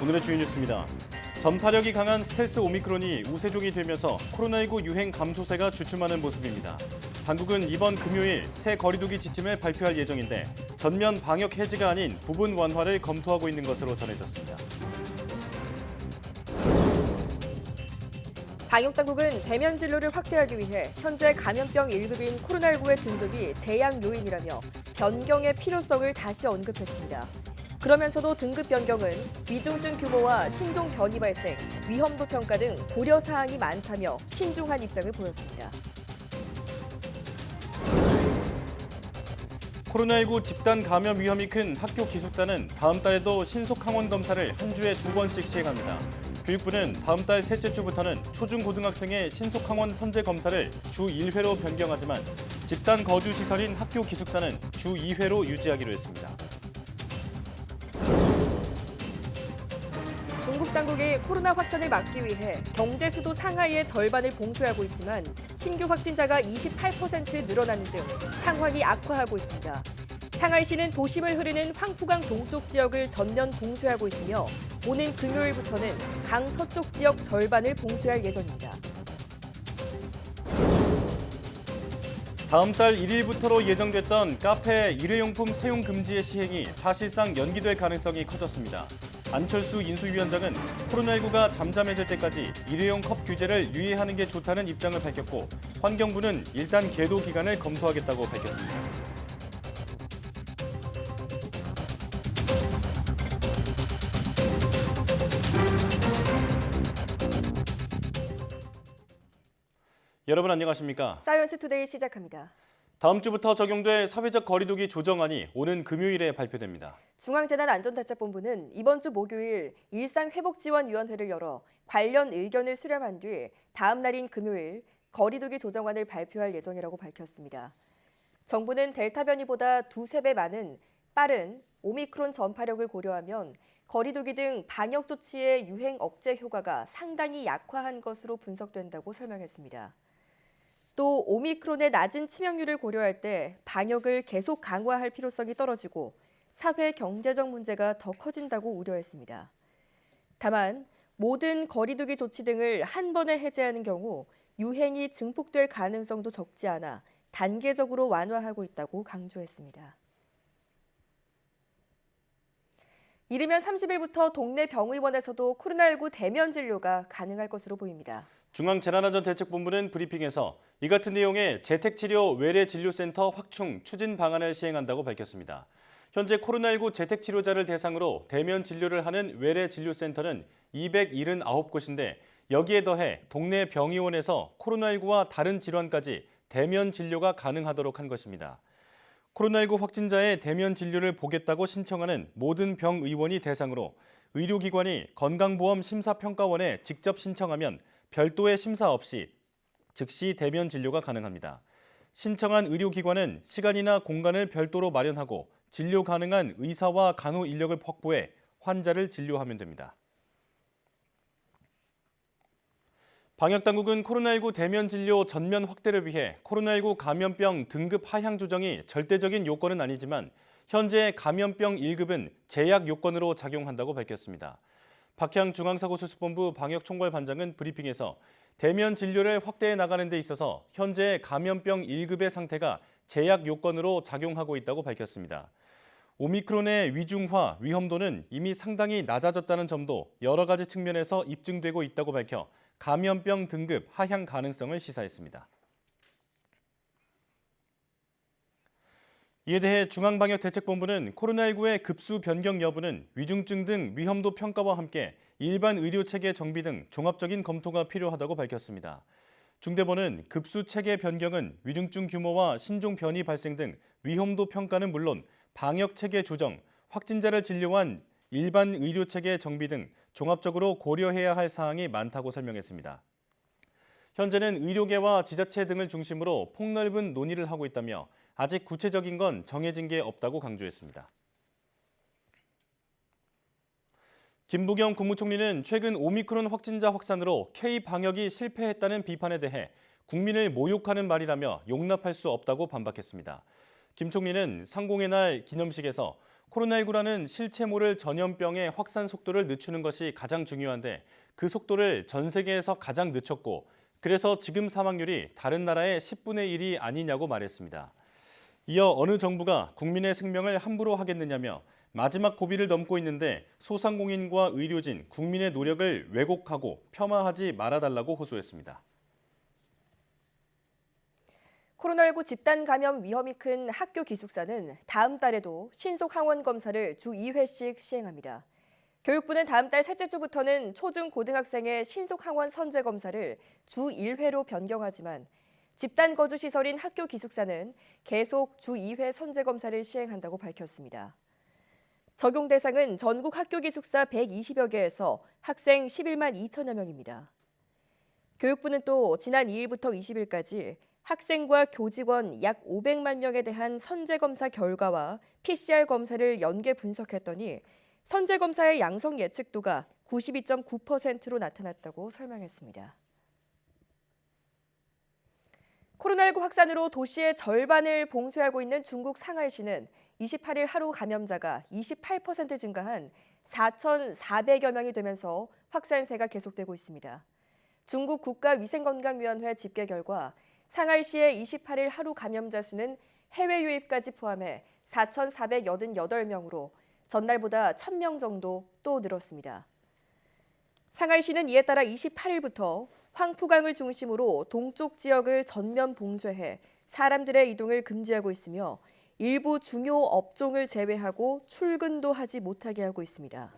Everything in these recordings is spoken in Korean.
오늘의 주요 뉴스입니다. 전파력이 강한 스텔스 오미크론이 우세종이 되면서 코로나19 유행 감소세가 주춤하는 모습입니다. 당국은 이번 금요일 새 거리두기 지침을 발표할 예정인데 전면 방역 해제가 아닌 부분 완화를 검토하고 있는 것으로 전해졌습니다. 방역당국은 대면 진료를 확대하기 위해 현재 감염병 1급인 코로나19의 등급이 제약 요인이라며 변경의 필요성을 다시 언급했습니다. 그러면서도 등급 변경은 위중증 규모와 신종 변이 발생, 위험도 평가 등 고려 사항이 많다며 신중한 입장을 보였습니다. 코로나19 집단 감염 위험이 큰 학교 기숙사는 다음 달에도 신속 항원 검사를 한 주에 2번씩 시행합니다. 교육부는 다음 달 셋째 주부터는 초중고등학생의 신속 항원 선제 검사를 주 1회로 변경하지만 집단 거주 시설인 학교 기숙사는 주 2회로 유지하기로 했습니다. 중국 당국이 코로나 확산을 막기 위해 경제 수도 상하이의 절반을 봉쇄하고 있지만 신규 확진자가 28% 늘어나는 등 상황이 악화하고 있습니다. 상하이시는 도심을 흐르는 황푸강 동쪽 지역을 전면 봉쇄하고 있으며 오는 금요일부터는 강 서쪽 지역 절반을 봉쇄할 예정입니다. 다음 달 1일부터로 예정됐던 카페 일회용품 사용 금지의 시행이 사실상 연기될 가능성이 커졌습니다. 안철수 인수위원장은 코로나19가 잠잠해질 때까지 일회용 컵 규제를 유예하는 게 좋다는 입장을 밝혔고 환경부는 일단 계도 기간을 검토하겠다고 밝혔습니다. 여러분 안녕하십니까? 사이언스 투데이 시작합니다. 다음 주부터 적용될 사회적 거리두기 조정안이 오는 금요일에 발표됩니다. 중앙재난안전대책본부는 이번 주 목요일 일상회복지원위원회를 열어 관련 의견을 수렴한 뒤 다음 날인 금요일 거리두기 조정안을 발표할 예정이라고 밝혔습니다. 정부는 델타 변이보다 2~3배 많은 빠른 오미크론 전파력을 고려하면 거리두기 등 방역 조치의 유행 억제 효과가 상당히 약화한 것으로 분석된다고 설명했습니다. 또 오미크론의 낮은 치명률을 고려할 때 방역을 계속 강화할 필요성이 떨어지고 사회 경제적 문제가 더 커진다고 우려했습니다. 다만 모든 거리두기 조치 등을 한 번에 해제하는 경우 유행이 증폭될 가능성도 적지 않아 단계적으로 완화하고 있다고 강조했습니다. 이르면 30일부터 동네 병의원에서도 코로나19 대면 진료가 가능할 것으로 보입니다. 중앙재난안전대책본부는 브리핑에서 이 같은 내용의 재택치료 외래진료센터 확충 추진 방안을 시행한다고 밝혔습니다. 현재 코로나19 재택치료자를 대상으로 대면 진료를 하는 외래진료센터는 279곳인데 여기에 더해 동네 병의원에서 코로나19와 다른 질환까지 대면 진료가 가능하도록 한 것입니다. 코로나19 확진자의 대면 진료를 보겠다고 신청하는 모든 병의원이 대상으로 의료기관이 건강보험 심사평가원에 직접 신청하면 별도의 심사 없이 즉시 대면 진료가 가능합니다. 신청한 의료기관은 시간이나 공간을 별도로 마련하고 진료 가능한 의사와 간호 인력을 확보해 환자를 진료하면 됩니다. 방역당국은 코로나19 대면 진료 전면 확대를 위해 코로나19 감염병 등급 하향 조정이 절대적인 요건은 아니지만 현재 감염병 1급은 제약 요건으로 작용한다고 밝혔습니다. 박향 중앙사고수습본부 방역총괄반장은 브리핑에서 대면 진료를 확대해 나가는 데 있어서 현재 감염병 1급의 상태가 제약 요건으로 작용하고 있다고 밝혔습니다. 오미크론의 위중화, 위험도는 이미 상당히 낮아졌다는 점도 여러 가지 측면에서 입증되고 있다고 밝혀 감염병 등급 하향 가능성을 시사했습니다. 이에 대해 중앙방역대책본부는 코로나19의 급수 변경 여부는 위중증 등 위험도 평가와 함께 일반 의료체계 정비 등 종합적인 검토가 필요하다고 밝혔습니다. 중대본은 급수 체계 변경은 위중증 규모와 신종 변이 발생 등 위험도 평가는 물론 방역 체계 조정, 확진자를 진료한 일반 의료체계 정비 등 종합적으로 고려해야 할 사항이 많다고 설명했습니다. 현재는 의료계와 지자체 등을 중심으로 폭넓은 논의를 하고 있다며 아직 구체적인 건 정해진 게 없다고 강조했습니다. 김부겸 국무총리는 최근 오미크론 확진자 확산으로 K-방역이 실패했다는 비판에 대해 국민을 모욕하는 말이라며 용납할 수 없다고 반박했습니다. 김 총리는 상공의 날 기념식에서 코로나19라는 실체 모를 전염병의 확산 속도를 늦추는 것이 가장 중요한데 그 속도를 전 세계에서 가장 늦췄고 그래서 지금 사망률이 다른 나라의 10분의 1이 아니냐고 말했습니다. 이어 어느 정부가 국민의 생명을 함부로 하겠느냐며 마지막 고비를 넘고 있는데 소상공인과 의료진, 국민의 노력을 왜곡하고 폄하하지 말아달라고 호소했습니다. 코로나19 집단 감염 위험이 큰 학교 기숙사는 다음 달에도 신속 항원 검사를 주 2회씩 시행합니다. 교육부는 다음 달 셋째 주부터는 초중 고등학생의 신속 항원 선제 검사를 주 1회로 변경하지만 집단 거주 시설인 학교 기숙사는 계속 주 2회 선제 검사를 시행한다고 밝혔습니다. 적용 대상은 전국 학교 기숙사 120여 개에서 학생 11만 2천여 명입니다. 교육부는 또 지난 2일부터 20일까지 학생과 교직원 약 500만 명에 대한 선제 검사 결과와 PCR 검사를 연계 분석했더니 선제 검사의 양성 예측도가 92.9%로 나타났다고 설명했습니다. 코로나19 확산으로 도시의 절반을 봉쇄하고 있는 중국 상하이시는 28일 하루 감염자가 28% 증가한 4,400여 명이 되면서 확산세가 계속되고 있습니다. 중국 국가위생건강위원회 집계 결과 상하이시의 28일 하루 감염자 수는 해외 유입까지 포함해 4,488명으로 전날보다 1,000명 정도 또 늘었습니다. 상하이시는 이에 따라 28일부터 황푸강을 중심으로 동쪽 지역을 전면 봉쇄해 사람들의 이동을 금지하고 있으며 일부 중요 업종을 제외하고 출근도 하지 못하게 하고 있습니다.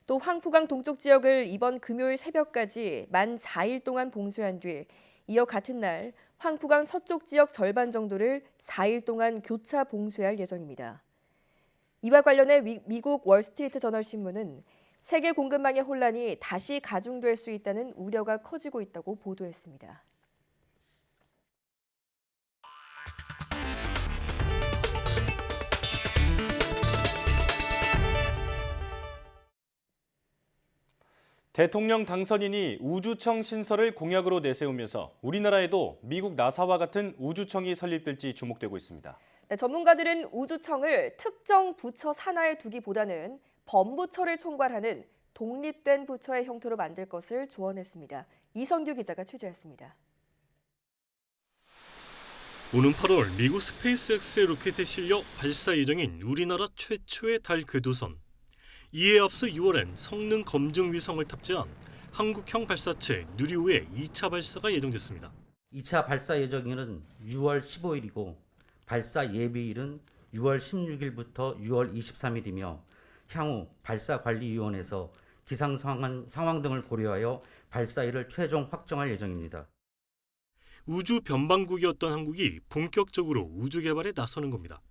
또 황푸강 동쪽 지역을 이번 금요일 새벽까지 만 4일 동안 봉쇄한 뒤 이어 같은 날 황푸강 서쪽 지역 절반 정도를 4일 동안 교차 봉쇄할 예정입니다. 이와 관련해 미국 월스트리트 저널 신문은 세계 공급망의 혼란이 다시 가중될 수 있다는 우려가 커지고 있다고 보도했습니다. 대통령 당선인이 우주청 신설을 공약으로 내세우면서 우리나라에도 미국 나사와 같은 우주청이 설립될지 주목되고 있습니다. 네, 전문가들은 우주청을 특정 부처 산하에 두기보다는 범부처를 총괄하는 독립된 부처의 형태로 만들 것을 조언했습니다. 이성규 기자가 취재했습니다. 오는 8월 미국 스페이스X의 로켓에 실려 발사 예정인 우리나라 최초의 달 궤도선. 이에 앞서 6월엔 성능 검증 위성을 탑재한 한국형 발사체 누리호의 2차 발사가 예정됐습니다. 2차 발사 예정일은 6월 15일이고 발사 예비일은 6월 16일부터 6월 23일이며 향후 발사관리위원회에서 기상 상황 등을 고려하여 발사일을 최종 확정할 예정입니다. 우주 변방국이었던 한국이 본격적으로 우주 개발에 나서는 겁니다.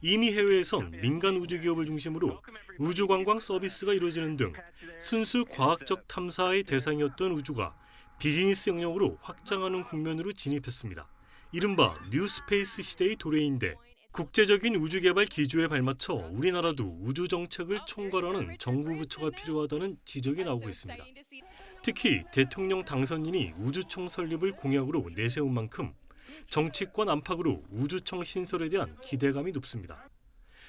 이미 해외에선 민간 우주 기업을 중심으로 우주 관광 서비스가 이루어지는 등 순수 과학적 탐사의 대상이었던 우주가 비즈니스 영역으로 확장하는 국면으로 진입했습니다. 이른바 뉴스페이스 시대의 도래인데 국제적인 우주 개발 기조에 발맞춰 우리나라도 우주 정책을 총괄하는 정부 부처가 필요하다는 지적이 나오고 있습니다. 특히 대통령 당선인이 우주청 설립을 공약으로 내세운 만큼 정치권 안팎으로 우주청 신설에 대한 기대감이 높습니다.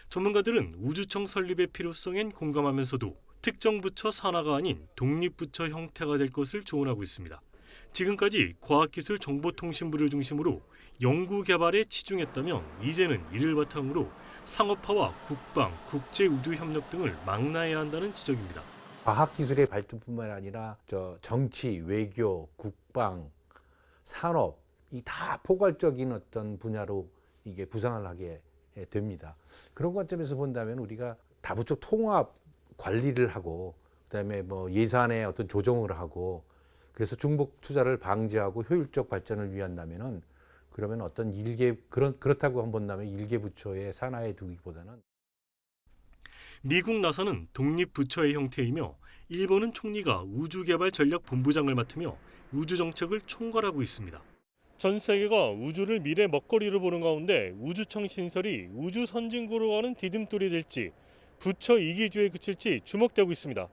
전문가들은 우주청 설립의 필요성엔 공감하면서도 특정 부처 산하가 아닌 독립부처 형태가 될 것을 조언하고 있습니다. 지금까지 과학기술정보통신부를 중심으로 연구개발에 치중했다면 이제는 이를 바탕으로 상업화와 국방, 국제우주협력 등을 망라해야 한다는 지적입니다. 과학기술의 발전뿐만 아니라 정치, 외교, 국방, 산업 이 다 포괄적인 어떤 분야로 이게 부상을 하게 됩니다. 그런 관점에서 본다면 우리가 다부처 통합 관리를 하고 그다음에 뭐 예산의 어떤 조정을 하고 그래서 중복 투자를 방지하고 효율적 발전을 위한다면은 그러면 어떤 그렇다고 한번 본다면 일개 부처의 산하에 두기보다는 미국 나사는 독립부처의 형태이며 일본은 총리가 우주개발전략본부장을 맡으며 우주정책을 총괄하고 있습니다. 전 세계가 우주를 미래 먹거리로 보는 가운데 우주청 신설이 우주 선진국으로 가는 디딤돌이 될지 부처 이기주의에 그칠지 주목되고 있습니다.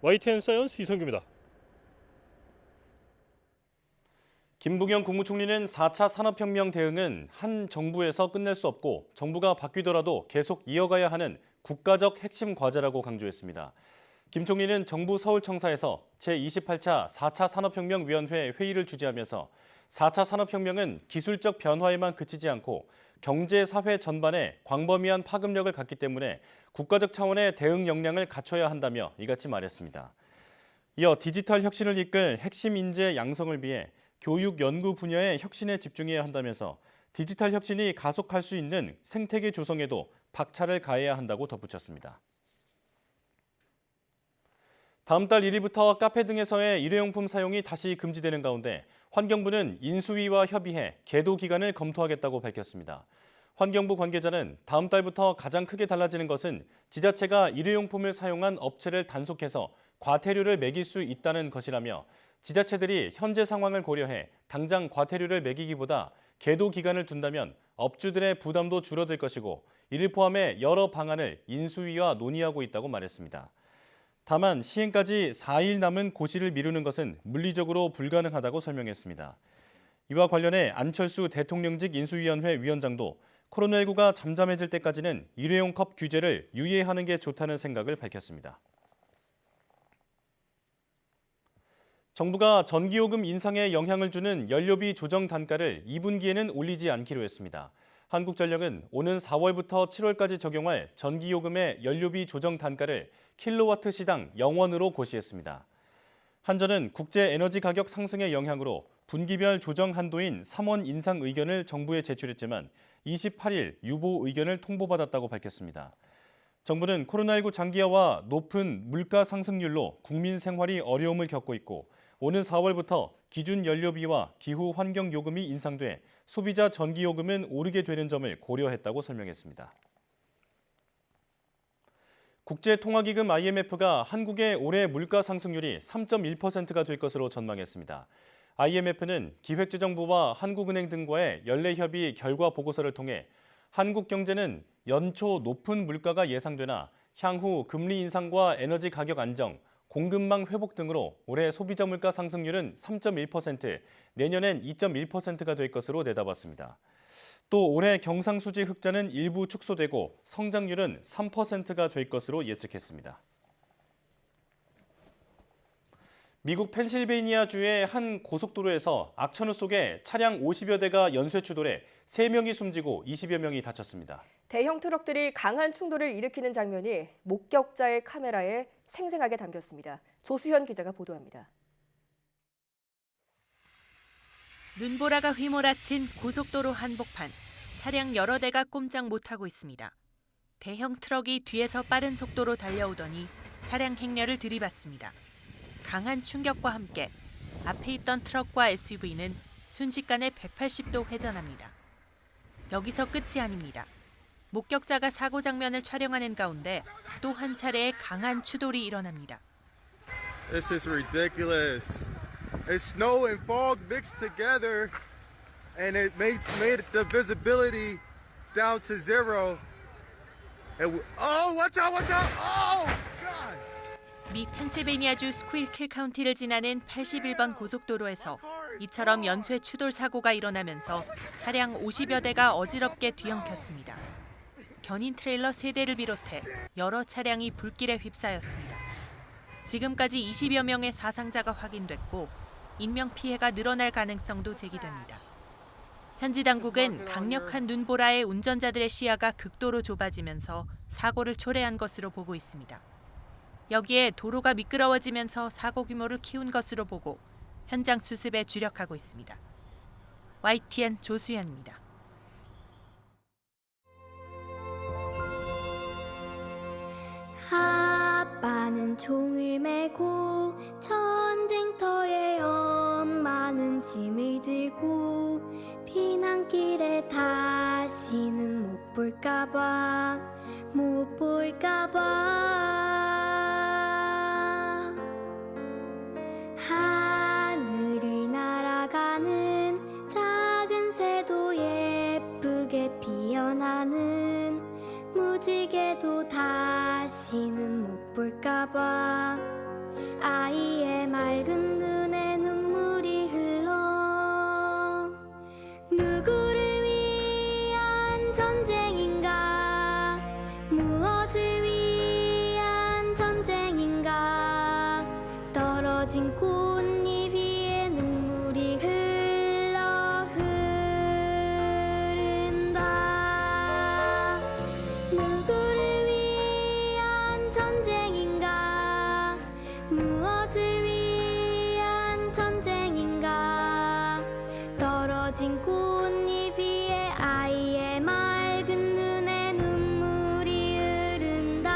YTN 사이언스 이성규입니다. 김부겸 국무총리는 4차 산업혁명 대응은 한 정부에서 끝낼 수 없고 정부가 바뀌더라도 계속 이어가야 하는 국가적 핵심 과제라고 강조했습니다. 김 총리는 정부 서울청사에서 제28차 4차 산업혁명위원회 회의를 주재하면서 4차 산업혁명은 기술적 변화에만 그치지 않고 경제, 사회 전반에 광범위한 파급력을 갖기 때문에 국가적 차원의 대응 역량을 갖춰야 한다며 이같이 말했습니다. 이어 디지털 혁신을 이끌 핵심 인재 양성을 위해 교육 연구 분야의 혁신에 집중해야 한다면서 디지털 혁신이 가속할 수 있는 생태계 조성에도 박차를 가해야 한다고 덧붙였습니다. 다음 달 1일부터 카페 등에서의 일회용품 사용이 다시 금지되는 가운데 환경부는 인수위와 협의해 계도 기간을 검토하겠다고 밝혔습니다. 환경부 관계자는 다음 달부터 가장 크게 달라지는 것은 지자체가 일회용품을 사용한 업체를 단속해서 과태료를 매길 수 있다는 것이라며 지자체들이 현재 상황을 고려해 당장 과태료를 매기기보다 계도 기간을 둔다면 업주들의 부담도 줄어들 것이고 이를 포함해 여러 방안을 인수위와 논의하고 있다고 말했습니다. 다만 시행까지 4일 남은 고시를 미루는 것은 물리적으로 불가능하다고 설명했습니다. 이와 관련해 안철수 대통령직 인수위원회 위원장도 코로나19가 잠잠해질 때까지는 일회용 컵 규제를 유예하는 게 좋다는 생각을 밝혔습니다. 정부가 전기요금 인상에 영향을 주는 연료비 조정 단가를 2분기에는 올리지 않기로 했습니다. 한국전력은 오는 4월부터 7월까지 적용할 전기요금의 연료비 조정 단가를 킬로와트 시당 0원으로 고시했습니다. 한전은 국제 에너지 가격 상승의 영향으로 분기별 조정 한도인 3원 인상 의견을 정부에 제출했지만 28일 유보 의견을 통보받았다고 밝혔습니다. 정부는 코로나19 장기화와 높은 물가 상승률로 국민 생활이 어려움을 겪고 있고 오는 4월부터 기준 연료비와 기후 환경 요금이 인상돼 소비자 전기요금은 오르게 되는 점을 고려했다고 설명했습니다. 국제통화기금 IMF가 한국의 올해 물가 상승률이 3.1%가 될 것으로 전망했습니다. IMF는 기획재정부와 한국은행 등과의 연례협의 결과 보고서를 통해 한국 경제는 연초 높은 물가가 예상되나 향후 금리 인상과 에너지 가격 안정, 공급망 회복 등으로 올해 소비자 물가 상승률은 3.1%, 내년엔 2.1%가 될 것으로 내다봤습니다. 또 올해 경상수지 흑자는 일부 축소되고 성장률은 3%가 될 것으로 예측했습니다. 미국 펜실베이니아주의 한 고속도로에서 악천후 속에 차량 50여 대가 연쇄 추돌해 3명이 숨지고 20여 명이 다쳤습니다. 대형 트럭들이 강한 충돌을 일으키는 장면이 목격자의 카메라에 생생하게 담겼습니다. 조수현 기자가 보도합니다. 눈보라가 휘몰아친 고속도로 한복판. 차량 여러 대가 꼼짝 못하고 있습니다. 대형 트럭이 뒤에서 빠른 속도로 달려오더니 차량 행렬을 들이받습니다. 강한 충격과 함께 앞에 있던 트럭과 SUV는 순식간에 180도 회전합니다. 여기서 끝이 아닙니다. 목격자가 사고 장면을 촬영하는 가운데 또 한 차례의 강한 추돌이 일어납니다. This is ridiculous. It's snow and fog mixed together, and it made the visibility down to zero. And watch out! Oh, God! 미 펜실베이니아주 스퀴르킬 카운티를 지나는 81번 고속도로에서 이처럼 연쇄 추돌 사고가 일어나면서 차량 50여 대가 어지럽게 뒤엉켰습니다. 견인 트레일러 3대를 비롯해 여러 차량이 불길에 휩싸였습니다. 지금까지 20여 명의 사상자가 확인됐고 인명피해가 늘어날 가능성도 제기됩니다. 현지 당국은 강력한 눈보라에 운전자들의 시야가 극도로 좁아지면서 사고를 초래한 것으로 보고 있습니다. 여기에 도로가 미끄러워지면서 사고 규모를 키운 것으로 보고 현장 수습에 주력하고 있습니다. YTN 조수현입니다. 아빠는 총을 메고 전쟁터에 엄마는 짐을 들고 피난길에 다시는 못 볼까봐 하늘을 날아가는 작은 새도 예쁘게 피어나는 무지개도 다시는 못 볼까봐 아이의 맑은 눈에 눈물이 흘러 누구를 위한 전쟁인가 무엇을 떨어진 꽃잎 위에 눈물이 흐른다. 누구를 위한 전쟁인가? 무엇을 위한 전쟁인가? 떨어진 꽃잎 위에 아이의 맑은 눈에 눈물이 흐른다.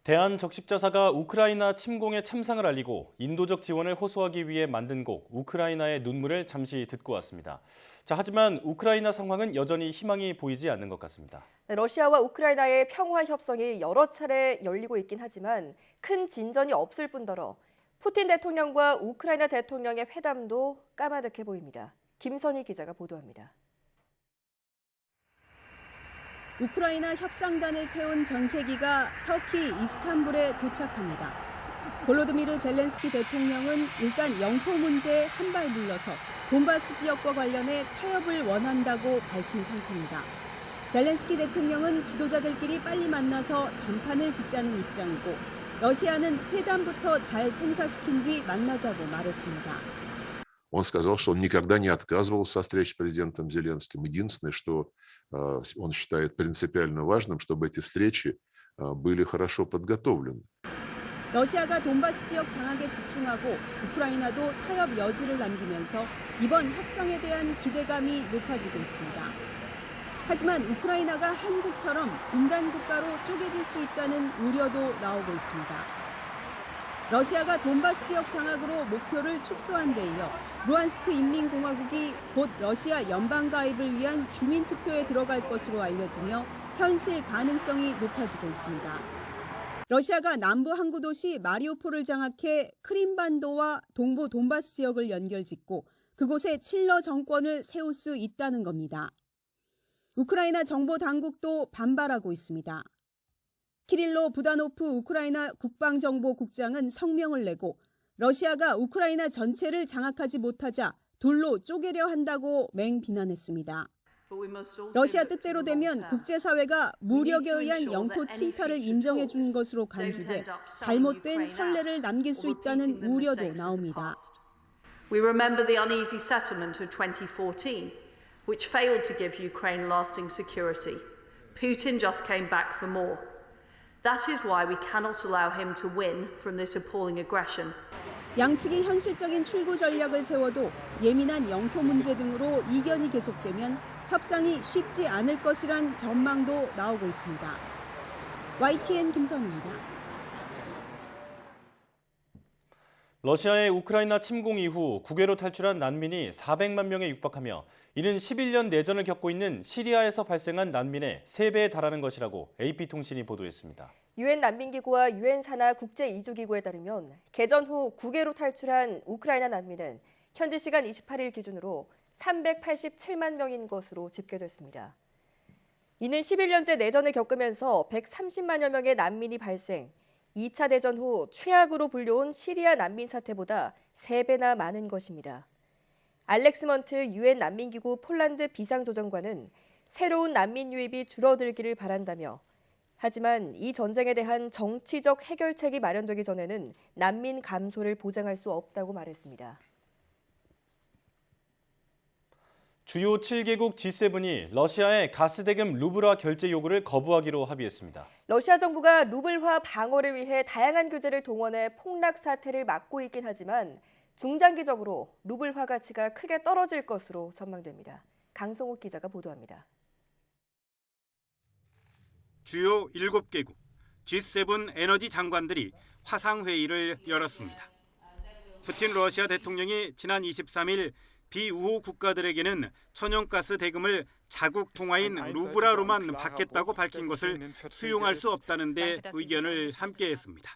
대한적십자사가 우크라이나 침공의 참상을 알리고 인도적 지원을 호소하기 위해 만든 곡 우크라이나의 눈물을 잠시 듣고 왔습니다. 자, 하지만 우크라이나 상황은 여전히 희망이 보이지 않는 것 같습니다. 러시아와 우크라이나의 평화 협상이 여러 차례 열리고 있긴 하지만 큰 진전이 없을 뿐더러 푸틴 대통령과 우크라이나 대통령의 회담도 까마득해 보입니다. 김선희 기자가 보도합니다. 우크라이나 협상단을 태운 전세기가 터키 이스탄불에 도착합니다. 볼로드미르 젤렌스키 대통령은 일단 영토 문제에 한 발 물러서 돈바스 지역과 관련해 타협을 원한다고 밝힌 상태입니다. 젤렌스키 대통령은 지도자들끼리 빨리 만나서談판을 짓자는 입장이고 러시아는 회담부터 잘 성사시킨 뒤 만나자고 말했습니다. Он сказал, что он никогда не отказывался от встречи с президентом Зеленским. Единственное, что он считает принципиально важным, чтобы эти встречи были хорошо подготовлены. 러시아가 돈바스 지역 장악에 집중하고 우크라이나도 타협 여지를 남기면서 이번 협상에 대한 기대감이 높아지고 있습니다. 하지만 우크라이나가 한국처럼 분단 국가로 쪼개질 수 있다는 우려도 나오고 있습니다. 러시아가 돈바스 지역 장악으로 목표를 축소한 데 이어 루안스크 인민공화국이 곧 러시아 연방 가입을 위한 주민투표에 들어갈 것으로 알려지며 현실 가능성이 높아지고 있습니다. 러시아가 남부 항구 도시 마리우폴을 장악해 크림반도와 동부 돈바스 지역을 연결짓고 그곳에 칠러 정권을 세울 수 있다는 겁니다. 우크라이나 정보 당국도 반발하고 있습니다. 키릴로 부다노프 우크라이나 국방정보국장은 성명을 내고 러시아가 우크라이나 전체를 장악하지 못하자 둘로 쪼개려 한다고 맹비난했습니다. 러시아 뜻대로 되면 국제사회가 무력에 의한 영토 침탈을 인정해 준 것으로 간주돼 잘못된 선례를 남길 수 있다는 우려도 나옵니다. We remember the uneasy settlement of 2014, which failed to give Ukraine lasting security. Putin just came back for more. That is why we cannot allow him to win from this appalling aggression. 양측이 현실적인 출구 전략을 세워도 예민한 영토 문제 등으로 이견이 계속되면 협상이 쉽지 않을 것이란 전망도 나오고 있습니다. YTN 김선우입니다. 러시아의 우크라이나 침공 이후 국외로 탈출한 난민이 400만 명에 육박하며 이는 11년 내전을 겪고 있는 시리아에서 발생한 난민의 3배에 달하는 것이라고 AP통신이 보도했습니다. 유엔 난민기구와 유엔 산하 국제이주기구에 따르면 개전 후 국외로 탈출한 우크라이나 난민은 현지 시간 28일 기준으로 387만 명인 것으로 집계됐습니다. 이는 11년째 내전을 겪으면서 130만여 명의 난민이 발생, 2차 대전 후 최악으로 불려온 시리아 난민 사태보다 3배나 많은 것입니다. 알렉스먼트 유엔 난민기구 폴란드 비상조정관은 새로운 난민 유입이 줄어들기를 바란다며 하지만 이 전쟁에 대한 정치적 해결책이 마련되기 전에는 난민 감소를 보장할 수 없다고 말했습니다. 주요 7개국 G7이 러시아의 가스대금 루블화 결제 요구를 거부하기로 합의했습니다. 러시아 정부가 루블화 방어를 위해 다양한 규제를 동원해 폭락 사태를 막고 있긴 하지만 중장기적으로 루블화 가치가 크게 떨어질 것으로 전망됩니다. 강성욱 기자가 보도합니다. 주요 7개국 G7 에너지 장관들이 화상회의를 열었습니다. 푸틴 러시아 대통령이 지난 23일 비우호 국가들에게는 천연가스 대금을 자국 통화인 루블화로만 받겠다고 밝힌 것을 수용할 수 없다는 데 의견을 함께했습니다.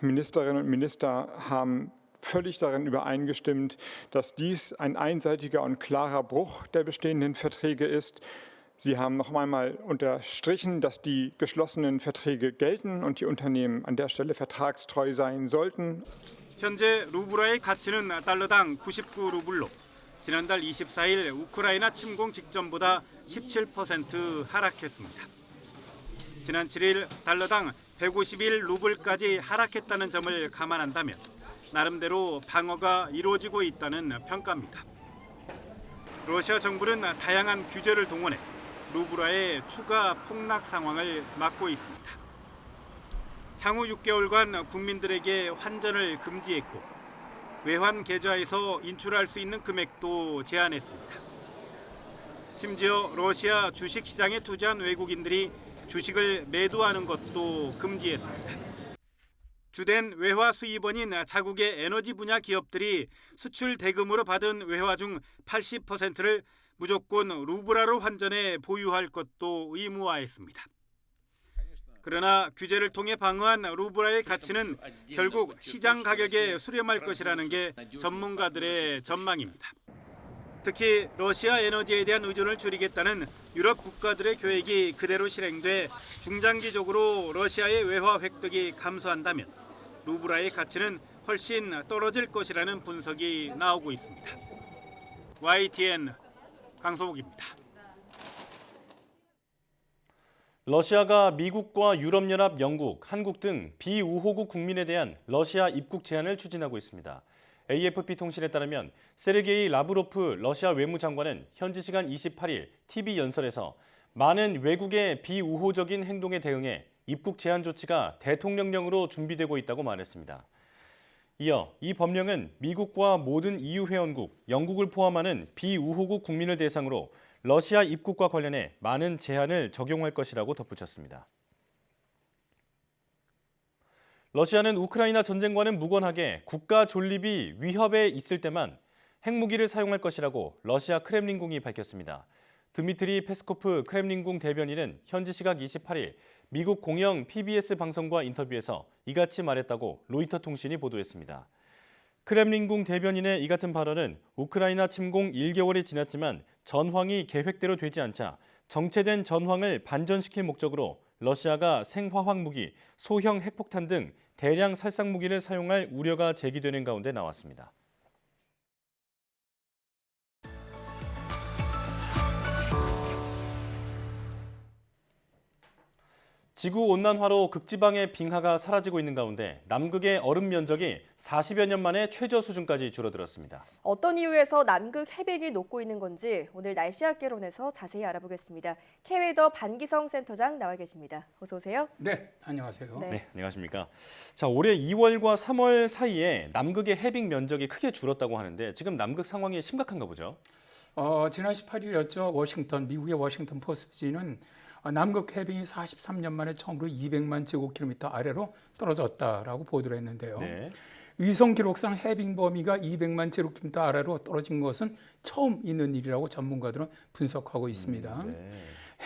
Ministerinnen und Minister haben völlig darin übereingestimmt, dass dies ein einseitiger und klarer Bruch der bestehenden Verträge ist. Sie haben noch einmal unterstrichen, dass die geschlossenen Verträge gelten und die Unternehmen an der Stelle vertragstreu sein sollten. 현재 루블화의 가치는 달러당 99루블로 지난달 24일 우크라이나 침공 직전보다 17% 하락했습니다. 지난 7일 달러당 151 루블까지 하락했다는 점을 감안한다면 나름대로 방어가 이루어지고 있다는 평가입니다. 러시아 정부는 다양한 규제를 동원해 루블화의 추가 폭락 상황을 막고 있습니다. 향후 6개월간 국민들에게 환전을 금지했고 외환 계좌에서 인출할 수 있는 금액도 제한했습니다. 심지어 러시아 주식시장에 투자한 외국인들이 주식을 매도하는 것도 금지했습니다. 주된 외화 수입원인 자국의 에너지 분야 기업들이 수출 대금으로 받은 외화 중 80%를 무조건 루블화로 환전해 보유할 것도 의무화했습니다. 그러나 규제를 통해 방어한 루블화의 가치는 결국 시장 가격에 수렴할 것이라는 게 전문가들의 전망입니다. 특히 러시아 에너지에 대한 의존을 줄이겠다는 유럽 국가들의 계획이 그대로 실행돼 중장기적으로 러시아의 외화 획득이 감소한다면 루블화의 가치는 훨씬 떨어질 것이라는 분석이 나오고 있습니다. YTN 강소복입니다. 러시아가 미국과 유럽연합, 영국, 한국 등 비우호국 국민에 대한 러시아 입국 제한을 추진하고 있습니다. AFP 통신에 따르면 세르게이 라브로프 러시아 외무장관은 현지 시간 28일 TV 연설에서 많은 외국의 비우호적인 행동에 대응해 입국 제한 조치가 대통령령으로 준비되고 있다고 말했습니다. 이어 이 법령은 미국과 모든 EU 회원국, 영국을 포함하는 비우호국 국민을 대상으로 러시아 입국과 관련해 많은 제한을 적용할 것이라고 덧붙였습니다. 러시아는 우크라이나 전쟁과는 무관하게 국가 존립이 위협에 있을 때만 핵무기를 사용할 것이라고 러시아 크렘린궁이 밝혔습니다. 드미트리 페스코프 크렘린궁 대변인은 현지 시각 28일 미국 공영 PBS 방송과 인터뷰에서 이같이 말했다고 로이터 통신이 보도했습니다. 크렘린궁 대변인의 이 같은 발언은 우크라이나 침공 1개월이 지났지만 전황이 계획대로 되지 않자 정체된 전황을 반전시킬 목적으로 러시아가 생화학 무기, 소형 핵폭탄 등 대량 살상 무기를 사용할 우려가 제기되는 가운데 나왔습니다. 지구온난화로 극지방의 빙하가 사라지고 있는 가운데 남극의 얼음 면적이 40여 년 만에 최저 수준까지 줄어들었습니다. 어떤 이유에서 남극 해빙이 녹고 있는 건지 오늘 날씨학개론에서 자세히 알아보겠습니다. K웨더 반기성 센터장 나와 계십니다. 어서 오세요. 네, 안녕하세요. 네, 안녕하십니까. 자, 올해 2월과 3월 사이에 남극의 해빙 면적이 크게 줄었다고 하는데 지금 남극 상황이 심각한가 보죠? 지난 18일이었죠. 미국의 워싱턴 포스트지는 남극 해빙이 43년 만에 처음으로 200만 제곱킬로미터 아래로 떨어졌다라고 보도를 했는데요. 네. 위성 기록상 해빙 범위가 200만 제곱킬로미터 아래로 떨어진 것은 처음 있는 일이라고 전문가들은 분석하고 있습니다.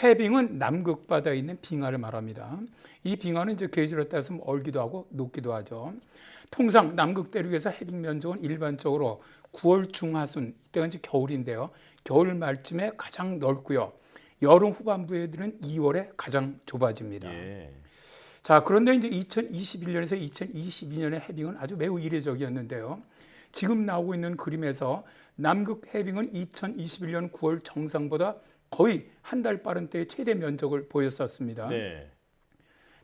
해빙은 남극 바다에 있는 빙하를 말합니다. 이 빙하는 이제 계절에 따라서 얼기도 하고 녹기도 하죠. 통상 남극 대륙에서 해빙 면적은 일반적으로 9월 중하순, 이때가 이제 겨울인데요. 겨울 말쯤에 가장 넓고요. 여름 후반부에는 2월에 가장 좁아집니다. 자, 그런데 이제 2021년에서 2022년의 해빙은 아주 매우 이례적이었는데요. 지금 나오고 있는 그림에서 남극 해빙은 2021년 9월 정상보다 거의 한 달 빠른 때의 최대 면적을 보였었습니다. 네.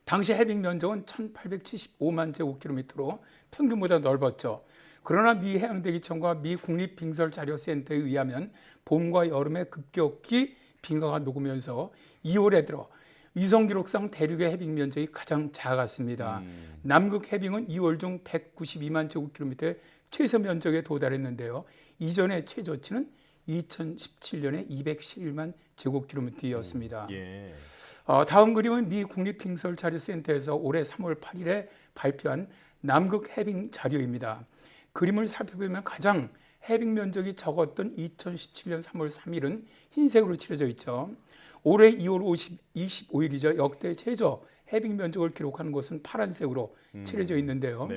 당시 해빙 면적은 1875만 제곱킬로미터로 평균보다 넓었죠. 그러나 미 해양대기청과 미 국립빙설자료센터에 의하면 봄과 여름에 급격히 빙하가 녹으면서 2월에 들어 위성 기록상 대륙의 해빙 면적이 가장 작았습니다. 남극 해빙은 2월 중 192만 제곱킬로미터의 최소 면적에 도달했는데요. 이전의 최저치는 2017년에 211만 제곱킬로미터였습니다. 다음 그림은 미 국립빙설자료센터에서 올해 3월 8일에 발표한 남극 해빙 자료입니다. 그림을 살펴보면 가장 해빙 면적이 적었던 2017년 3월 3일은 흰색으로 칠해져 있죠. 올해 2월 25일이죠. 역대 최저 해빙 면적을 기록하는 것은 파란색으로 칠해져 있는데요.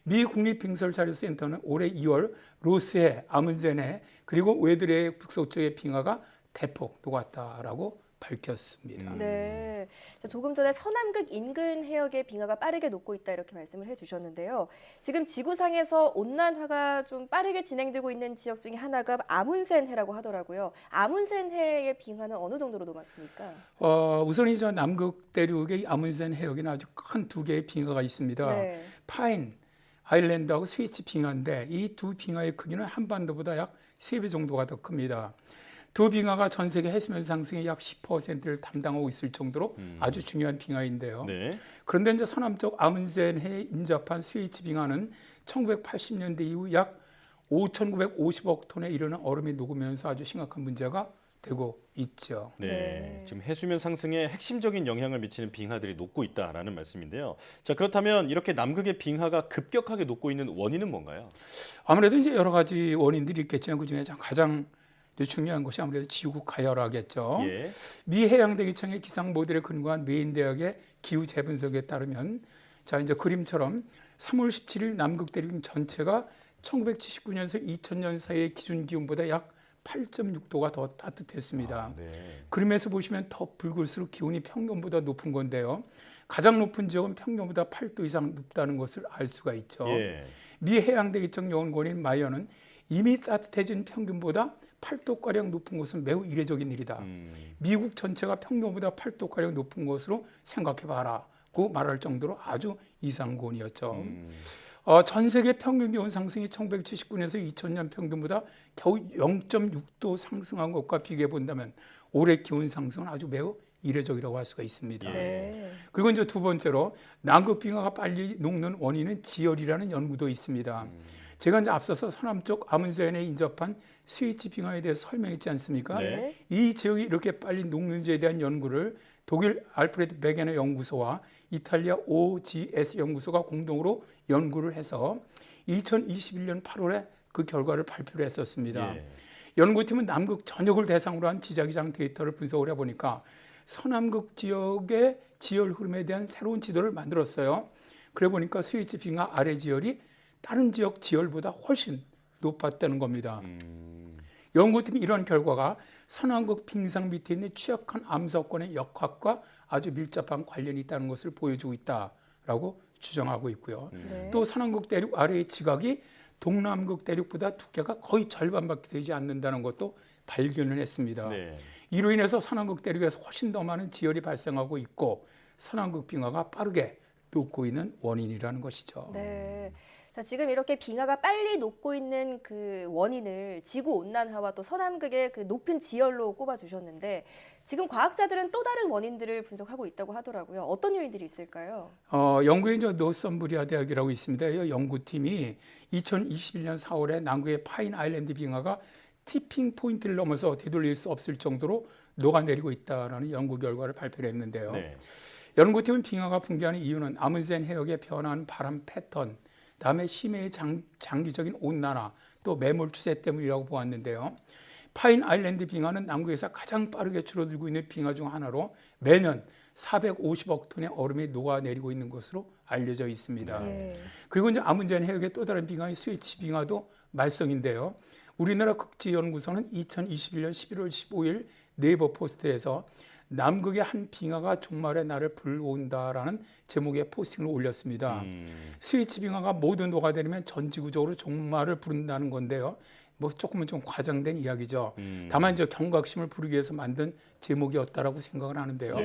미 국립빙설자료센터는 올해 2월 로스해, 아문젠해 그리고 웨드레의 북서쪽의 빙하가 대폭 녹았다라고 밝혔습니다. 네, 조금 전에 서남극 인근 해역의 빙하가 빠르게 녹고 있다 이렇게 말씀을 해주셨는데요. 지금 지구상에서 온난화가 좀 빠르게 진행되고 있는 지역 중에 하나가 아문센해라고 하더라고요. 아문센해의 빙하는 어느 정도로 녹았습니까? 우선 이제 남극 대륙의 아문센 해역에는 아주 큰 두 개의 빙하가 있습니다. 네. 파인 아일랜드하고 스위치 빙하인데 이 두 빙하의 크기는 한반도보다 약 3배 정도가 더 큽니다. 두 빙하가 전 세계 해수면 상승의 약 10%를 담당하고 있을 정도로 아주 중요한 빙하인데요. 네. 그런데 이제 서남쪽 아문센해에 인접한 스위치 빙하는 1980년대 이후 약 5,950억 톤에 이르는 얼음이 녹으면서 아주 심각한 문제가 되고 있죠. 네, 지금 해수면 상승에 핵심적인 영향을 미치는 빙하들이 녹고 있다라는 말씀인데요. 자, 그렇다면 이렇게 남극의 빙하가 급격하게 녹고 있는 원인은 뭔가요? 아무래도 이제 여러 가지 원인들이 있겠지만 그중에 가장 중요한 것이 아무래도 지구 가열화겠죠. 예. 미 해양대기청의 기상 모델에 근거한 메인 대학의 기후 재분석에 따르면 자 이제 그림처럼 3월 17일 남극 대륙 전체가 1979년에서 2000년 사이의 기준 기온보다 약 8.6도가 더 따뜻했습니다. 네. 그림에서 보시면 더 붉을수록 기온이 평균보다 높은 건데요. 가장 높은 지역은 평균보다 8도 이상 높다는 것을 알 수가 있죠. 예. 미 해양대기청 연구원인 마이어는 이미 따뜻해진 평균보다 8도가량 높은 것은 매우 이례적인 일이다. 미국 전체가 평균보다 8도가량 높은 것으로 생각해봐라고 말할 정도로 아주 이상고온이었죠. 전 세계 평균 기온 상승이 1979년에서 2000년 평균보다 겨우 0.6도 상승한 것과 비교해 본다면 올해 기온 상승은 아주 매우 이례적이라고 할 수가 있습니다. 네. 그리고 이제 두 번째로 남극 빙하가 빨리 녹는 원인은 지열이라는 연구도 있습니다. 제가 이제 앞서서 서남쪽 아문센에 인접한 스위치 빙하에 대해서 설명했지 않습니까? 네. 이 지역이 이렇게 빨리 녹는지에 대한 연구를 독일 알프레드 베게너 연구소와 이탈리아 OGS 연구소가 공동으로 연구를 해서 2021년 8월에 그 결과를 발표를 했었습니다. 예. 연구팀은 남극 전역을 대상으로 한 지자기장 데이터를 분석을 해보니까 서남극 지역의 지열 흐름에 대한 새로운 지도를 만들었어요. 그래 보니까 스위치 빙하 아래 지열이 다른 지역 지열보다 훨씬 높았다는 겁니다. 연구팀이 이런 결과가 서남극 빙상 밑에 있는 취약한 암석권의 역학과 아주 밀접한 관련이 있다는 것을 보여주고 있다라고 주장하고 있고요. 네. 또 서남극 대륙 아래의 지각이 동남극 대륙보다 두께가 거의 절반밖에 되지 않는다는 것도 발견을 했습니다. 네. 이로 인해서 서남극 대륙에서 훨씬 더 많은 지열이 발생하고 있고 서남극 빙하가 빠르게 녹고 있는 원인이라는 것이죠. 네. 자, 지금 이렇게 빙하가 빨리 녹고 있는 그 원인을 지구 온난화와 또 서남극의 그 높은 지열로 꼽아주셨는데 지금 과학자들은 또 다른 원인들을 분석하고 있다고 하더라고요. 어떤 요인들이 있을까요? 영국의 이제 노썸브리아 대학이라고 있습니다. 이 연구팀이 2021년 4월에 남극의 파인 아일랜드 빙하가 티핑 포인트를 넘어서 되돌릴 수 없을 정도로 녹아내리고 있다는 연구 결과를 발표했는데요. 네. 연구팀은 빙하가 붕괴하는 이유는 아문센 해역의 변화한 바람 패턴, 다음에 심해의 장기적인 온난화, 또 매몰 추세 때문이라고 보았는데요. 파인 아일랜드 빙하는 남극에서 가장 빠르게 줄어들고 있는 빙하 중 하나로 매년 450억 톤의 얼음이 녹아내리고 있는 것으로 알려져 있습니다. 그리고 이제 아문센 해역의 또 다른 빙하인 스위치 빙하도 말썽인데요. 우리나라 극지연구소는 2021년 11월 15일 네이버 포스트에서 남극의 한 빙하가 종말의 날을 불러온다라는 제목의 포스팅을 올렸습니다. 스위치 빙하가 모두 녹아내리면 전 지구적으로 종말을 부른다는 건데요. 뭐 조금은 좀 과장된 이야기죠. 다만 이제 경각심을 부르기 위해서 만든 제목이었다라고 생각을 하는데요.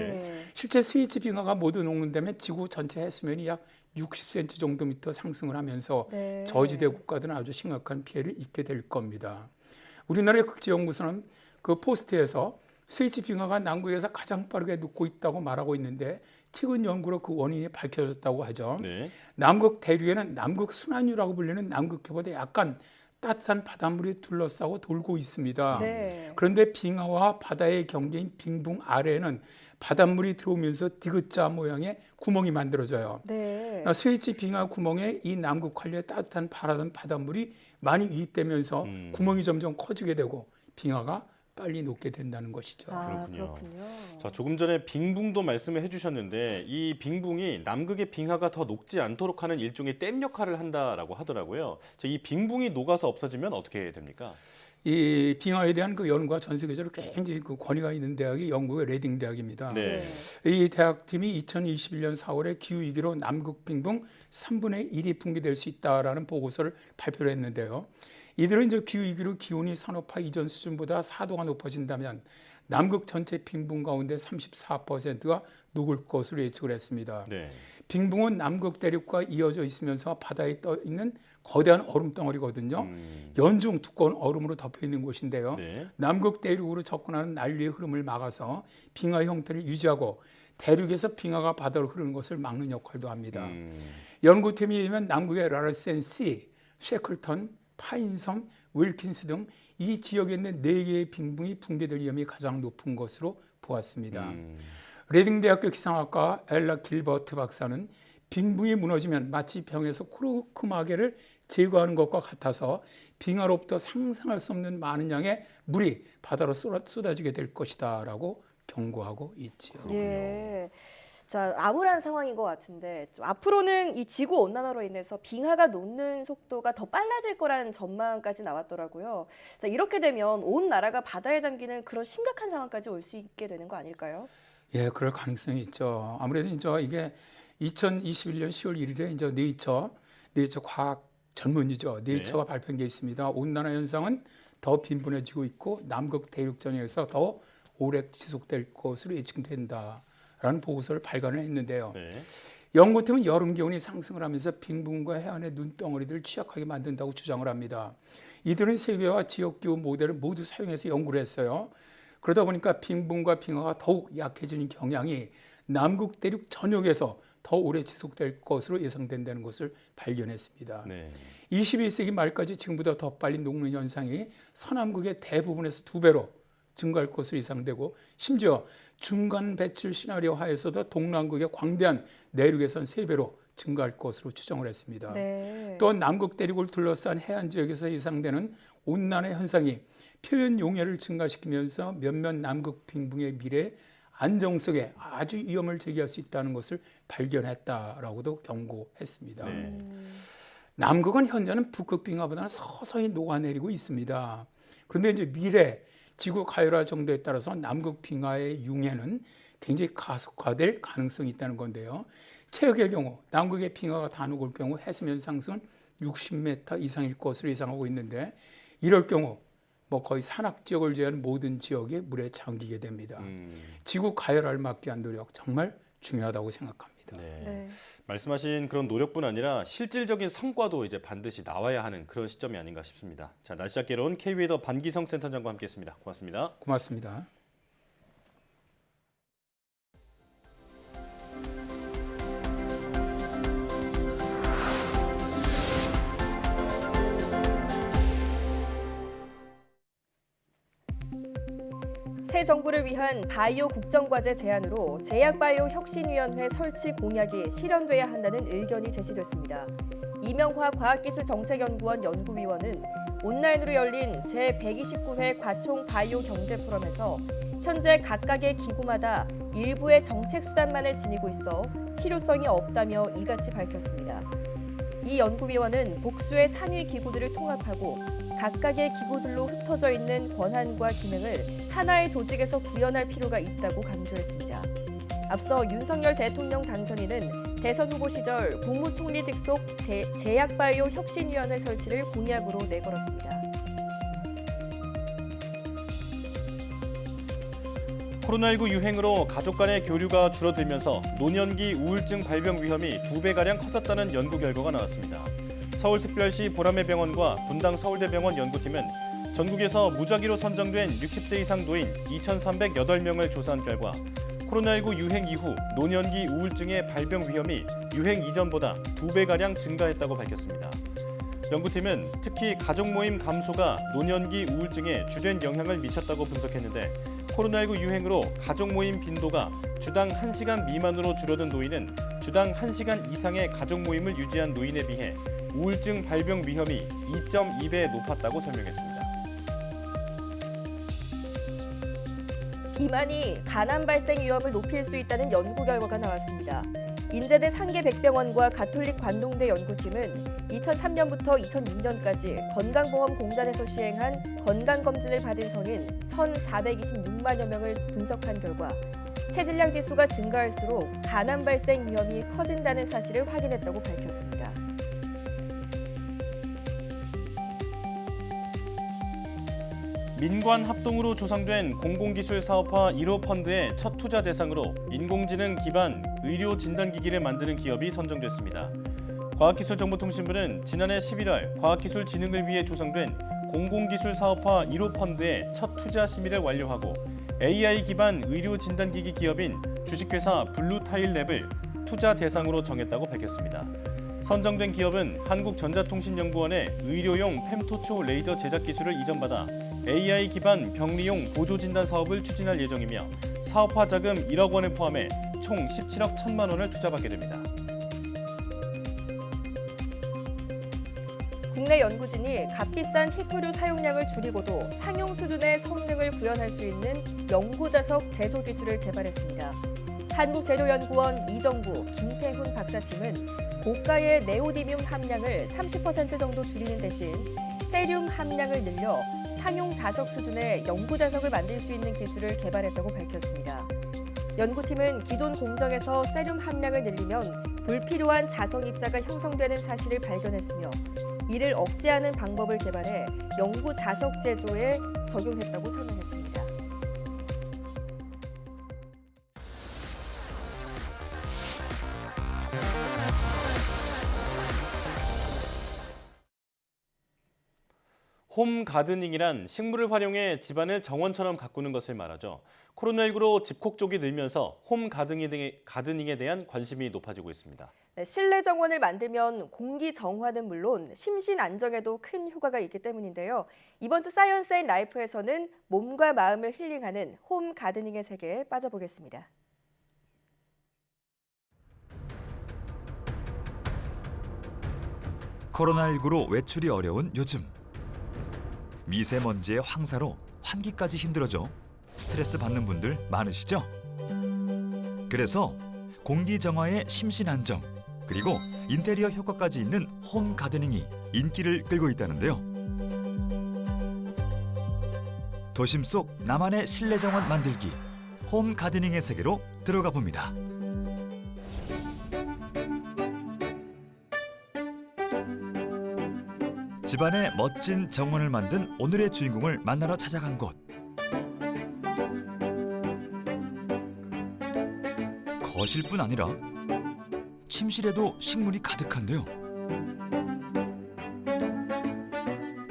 실제 스위치 빙하가 모두 녹는다면 지구 전체 해수면이 약 60cm 정도 미터 상승을 하면서 저지대 국가들은 아주 심각한 피해를 입게 될 겁니다. 우리나라의 극지연구소는 그 포스트에서 스위치 빙하가 남극에서 가장 빠르게 녹고 있다고 말하고 있는데 최근 연구로 그 원인이 밝혀졌다고 하죠. 네. 남극 대륙에는 남극 순환유라고 불리는 남극해보다 약간 따뜻한 바닷물이 둘러싸고 돌고 있습니다. 그런데 빙하와 바다의 경계인 빙붕 아래에는 바닷물이 들어오면서 디귿자 모양의 구멍이 만들어져요. 스위치 빙하 구멍에 이 남극 관리의 따뜻한 바닷물이 많이 유입되면서 구멍이 점점 커지게 되고 빙하가 빨리 녹게 된다는 것이죠. 그렇군요. 자, 조금 전에 빙붕도 말씀을 해주셨는데 이 빙붕이 남극의 빙하가 더 녹지 않도록 하는 일종의 댐 역할을 한다라고 하더라고요. 자, 이 빙붕이 녹아서 없어지면 어떻게 됩니까? 이 빙하에 대한 그 연구가 전 세계적으로 굉장히 그 권위가 있는 대학이 영국의 레딩 대학입니다. 네. 이 대학팀이 2021년 4월에 기후위기로 남극 빙봉 3분의 1이 붕괴될 수 있다라는 보고서를 발표를 했는데요. 이들은 이제 기후위기로 기온이 산업화 이전 수준보다 4도가 높아진다면 남극 전체 빙봉 가운데 34%가 녹을 것으로 예측을 했습니다. 네. 빙봉은 남극 대륙과 이어져 있으면서 바다에 떠 있는 거대한 얼음 덩어리거든요. 연중 두꺼운 얼음으로 덮여 있는 곳인데요. 네. 남극 대륙으로 접근하는 난류의 흐름을 막아서 빙하 형태를 유지하고 대륙에서 빙하가 바다로 흐르는 것을 막는 역할도 합니다. 연구팀에 의하면 남극의 라르센시, 셰클턴, 파인섬, 윌킨스 등 이 지역에 있는 4개의 빙봉이 붕괴될 위험이 가장 높은 것으로 보았습니다. 레딩 대학교 기상학과 엘라 길버트 박사는 빙봉이 무너지면 마치 병에서 코르크마개를 제거하는 것과 같아서 빙하로부터 상상할 수 없는 많은 양의 물이 바다로 쏟아지게 될 것이다라고 경고하고 있지요. 예. 자, 암울한 상황인 것 같은데 좀 앞으로는 이 지구 온난화로 인해서 빙하가 녹는 속도가 더 빨라질 거라는 전망까지 나왔더라고요. 자, 이렇게 되면 온 나라가 바다에 잠기는 그런 심각한 상황까지 올 수 있게 되는 거 아닐까요? 예, 그럴 가능성이 있죠. 아무래도 이제 이게 2021년 10월 1일에 이제 네이처 과학 전문이죠. 네이처가 발표한 게 있습니다. 온난화 현상은 더 빈번해지고 있고 남극 대륙 전역에서 더 오래 지속될 것으로 예측된다라는 보고서를 발간을 했는데요. 네. 연구팀은 여름 기온이 상승을 하면서 빙봉과 해안의 눈덩어리들을 취약하게 만든다고 주장을 합니다. 이들은 세계와 지역 기후 모델을 모두 사용해서 연구를 했어요. 그러다 보니까 빙봉과 빙하가 더욱 약해지는 경향이 남극 대륙 전역에서 더 오래 지속될 것으로 예상된다는 것을 발견했습니다. 네. 21세기 말까지 지금보다 더 빨리 녹는 현상이 서남극의 대부분에서 2배로 증가할 것으로 예상되고 심지어 중간 배출 시나리오 하에서도 동남극의 광대한 내륙에선 3배로 증가할 것으로 추정을 했습니다. 네. 또 남극 대륙을 둘러싼 해안 지역에서 예상되는 온난화 현상이 표현 용해를 증가시키면서 몇몇 남극 빙봉의 미래 안정성에 아주 위험을 제기할 수 있다는 것을 발견했다라고도 경고했습니다. 네. 남극은 현재는 북극 빙하보다는 서서히 녹아내리고 있습니다. 그런데 이제 미래 지구 가열화 정도에 따라서 남극 빙하의 융해는 굉장히 가속화될 가능성이 있다는 건데요. 최악의 경우 남극의 빙하가 다 녹을 경우 해수면 상승은 60m 이상일 것으로 예상하고 있는데 이럴 경우 거의 산악 지역을 제외한 모든 지역에 물에 잠기게 됩니다. 지구 가열화를 막기 위한 노력 정말 중요하다고 생각합니다. 네. 네. 말씀하신 그런 노력뿐 아니라 실질적인 성과도 이제 반드시 나와야 하는 그런 시점이 아닌가 싶습니다. 자, 날씨 학개론 K웨더 반기성 센터장과 함께했습니다. 고맙습니다. 고맙습니다. 새 정부를 위한 바이오 국정과제 제안으로 제약바이오 혁신위원회 설치 공약이 실현돼야 한다는 의견이 제시됐습니다. 이명화 과학기술정책연구원 연구위원은 온라인으로 열린 제129회 과총 바이오 경제 포럼에서 현재 각각의 기구마다 일부의 정책 수단만을 지니고 있어 실효성이 없다며 이같이 밝혔습니다. 이 연구위원은 복수의 상위 기구들을 통합하고 각각의 기구들로 흩어져 있는 권한과 기능을 하나의 조직에서 구현할 필요가 있다고 강조했습니다. 앞서 윤석열 대통령 당선인은 대선 후보 시절 국무총리 직속 제약바이오 혁신위원회 설치를 공약으로 내걸었습니다. 코로나19 유행으로 가족 간의 교류가 줄어들면서 노년기 우울증 발병 위험이 2배가량 커졌다는 연구 결과가 나왔습니다. 서울특별시 보라매병원과 분당 서울대병원 연구팀은 전국에서 무작위로 선정된 60세 이상 노인 2,308명을 조사한 결과 코로나19 유행 이후 노년기 우울증의 발병 위험이 유행 이전보다 2배가량 증가했다고 밝혔습니다. 연구팀은 특히 가족 모임 감소가 노년기 우울증에 주된 영향을 미쳤다고 분석했는데 코로나19 유행으로 가족 모임 빈도가 주당 1시간 미만으로 줄어든 노인은 주당 1시간 이상의 가족 모임을 유지한 노인에 비해 우울증 발병 위험이 2.2배 높았다고 설명했습니다. 비만이 간암 발생 위험을 높일 수 있다는 연구 결과가 나왔습니다. 인제대 상계백병원과 가톨릭 관동대 연구팀은 2003년부터 2006년까지 건강보험공단에서 시행한 건강검진을 받은 성인 1,426만여 명을 분석한 결과 체질량 지수가 증가할수록 간암 발생 위험이 커진다는 사실을 확인했다고 밝혔습니다. 민관 합동으로 조성된 공공기술 사업화 1호 펀드의 첫 투자 대상으로 인공지능 기반 의료 진단기기를 만드는 기업이 선정됐습니다. 과학기술정보통신부는 지난해 11월 과학기술 진흥을 위해 조성된 공공기술 사업화 1호 펀드의 첫 투자 심의를 완료하고 AI 기반 의료 진단기기 기업인 주식회사 블루타일랩을 투자 대상으로 정했다고 밝혔습니다. 선정된 기업은 한국전자통신연구원의 의료용 펨토초 레이저 제작 기술을 이전받아 AI 기반 병리용 보조진단 사업을 추진할 예정이며 사업화 자금 1억 원을 포함해 총 17억 1천만 원을 투자받게 됩니다. 국내 연구진이 값비싼 히토류 사용량을 줄이고도 상용 수준의 성능을 구현할 수 있는 영구자석 제조 기술을 개발했습니다. 한국재료연구원 이정구, 김태훈 박사팀은 고가의 네오디뮴 함량을 30% 정도 줄이는 대신 세륨 함량을 늘려 상용 자석 수준의 영구자석을 만들 수 있는 기술을 개발했다고 밝혔습니다. 연구팀은 기존 공정에서 세륨 함량을 늘리면 불필요한 자석 입자가 형성되는 사실을 발견했으며 이를 억제하는 방법을 개발해 영구 자석 제조에 적용했다고 설명했습니다. 홈 가드닝이란 식물을 활용해 집안을 정원처럼 가꾸는 것을 말하죠. 코로나19로 집콕 쪽이 늘면서 홈 가드닝에 대한 관심이 높아지고 있습니다. 네, 실내 정원을 만들면 공기 정화는 물론 심신 안정에도 큰 효과가 있기 때문인데요. 이번 주 사이언스 앤 라이프에서는 몸과 마음을 힐링하는 홈 가드닝의 세계에 빠져보겠습니다. 코로나19로 외출이 어려운 요즘. 미세먼지의 황사로 환기까지 힘들어져 스트레스 받는 분들 많으시죠? 그래서 공기 정화의 심신 안정, 그리고 인테리어 효과까지 있는 홈 가드닝이 인기를 끌고 있다는데요. 도심 속 나만의 실내 정원 만들기, 홈 가드닝의 세계로 들어가 봅니다. 집안에 멋진 정원을 만든 오늘의 주인공을 만나러 찾아간 곳. 거실뿐 아니라 침실에도 식물이 가득한데요.